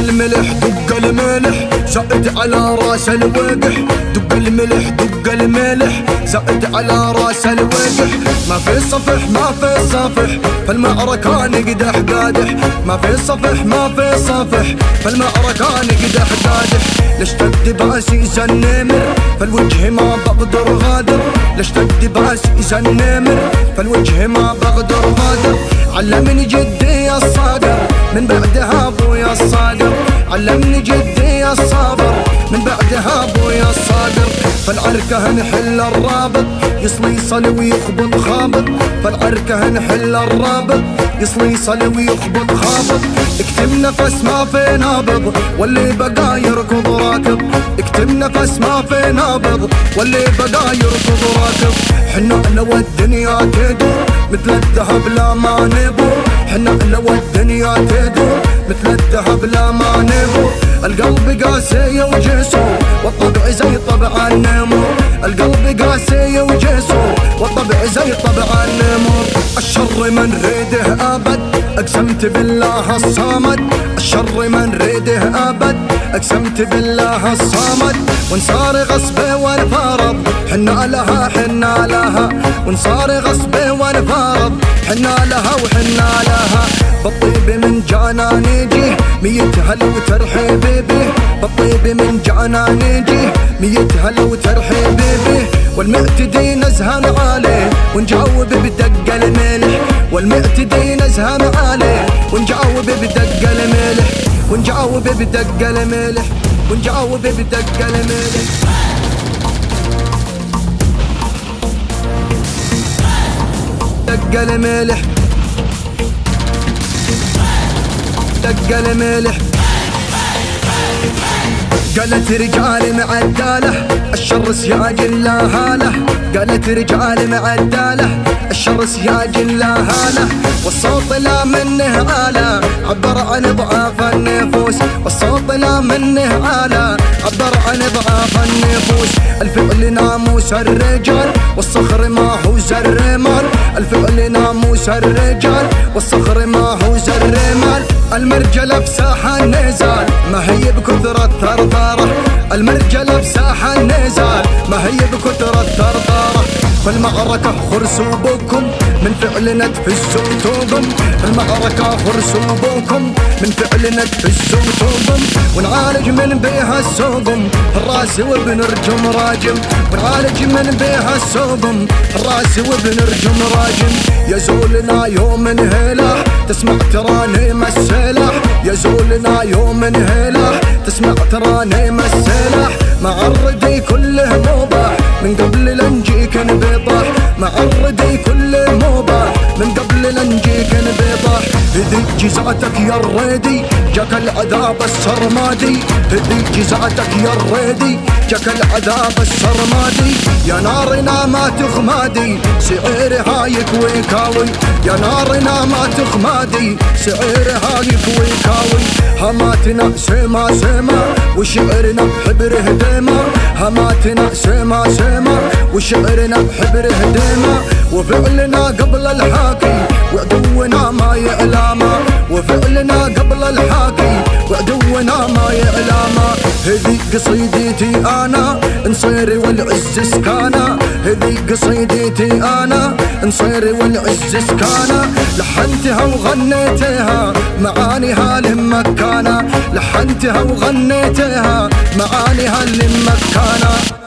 الملح دق الملح زائد على راس الوقح، دق الملح دق الملح زائد على راس الوقح. ما في صفح ما في صفح فالمعركة نقدح قادح، ما في صفح ما في صفح فالمعركة نقدح قادح. لاشتد باسي زنمر فالوجه ما بقدر غادر، لاشتد باسي زنمر فالوجه ما بقدر غادر. علمني جدي الصادر من بعدها ابويا الصادر، علمني جدي الصابر من بعدها ابويا الصادر. فالعركة نحل الرابط يصلي صلي ويخبط خابط، فالعركة نحل الرابط يصلي صلي ويخبط خابط. اكتم نفس ما في نابض واللي بقى يركض راكب، اكتم نفس ما في نابض واللي بقى يركض راكب. حنا لو الدنيا تدور مثل الذهب لا ما نبور، حنا لو الدنيا تدور مثل الذهب لا ما نبور. القلب قاسي وجسور والطبع زي طبع النمور، القلب قاسي وجسور والطبع زي طبع النمور. الشر من ريده ابد اقسمت بالله الصمد، الشر من ريده ابد اقسمت بالله الصمد. وانصار غصبه والفارض حنا لها حنا لها، وانصار غصبه والفارض حنا لها وحنا لها. بالطيب من جانا نجيه 100 هلا وترحيب به، بالطيب من جانا نجيه 100 هلا وترحيب به. والمعتدي نزهن عليه ونجاوب بدق الملح، والمعتدي نزهن عليه ونجاوب بدق الملح، ونجاوب بدق الملح، ونجاوب بدق الملح. دق الملح دق الملح. قالت رجال معداله الشر سياج لا هاله، قالت رجال معداله الشر سياج لا هاله. والصوت لا منه آلة عبر عن ضعاف النفوس، والصوت لا منه آلة عبر عن ضعاف النفوس. الفعل ناموس الرجال والصخر ما هو زرمال، الفعل ناموس الرجال والصخر ما هو زرمال. المرجلة بساحة النزال ما هي بكثرة ثرثرة، المرجلة بساحة النزال ما هي بكثرة ثرثرة. فالمعركة خرسوبكم من فعلنا تفزوا توبم، المعركة خرسوبكم من فعلنا تفزوا توبم. ونعالج من بيها السوقم الراس وبنرجم راجم، ونعالج من بيها السوقم الراس وبنرجم راجم. يزولنا يوم انهلاح تسمع ترانيم السلاح، يزولنا يوم انهلاح تسمع ترانيم السلاح. مع الردي كله مباح من قبل لنجيك انبطاح، مع الردي كله مباح من قبل لنجيك انبطاح. هذي جزعتك يا الريدي جاك العذاب السرمادي، هذي جزعتك يا الريدي جاك العذاب السرمادي. يا نارنا ما تخمادي سعير هايك ويكاوي، يا نارنا ما تخمادي سعير هايك ويكاوي. هماتنا سما سما وشعرنا بحبر هديمة، هماتنا سما سما وشعرنا بحبر هديمة. وفعلنا قبل الحاكي وعدونا ما يعلامه، وفعلنا قبل الحاكي وعدونا ما يعلامه. هذي قصيدتي انا نصيري والعز سكانا، هذي قصيدتي انا نصيري والعز سكانا. لحنتها وغنيتها معانيها لمكانه، لحنتها وغنيتها معانيها لمكانه.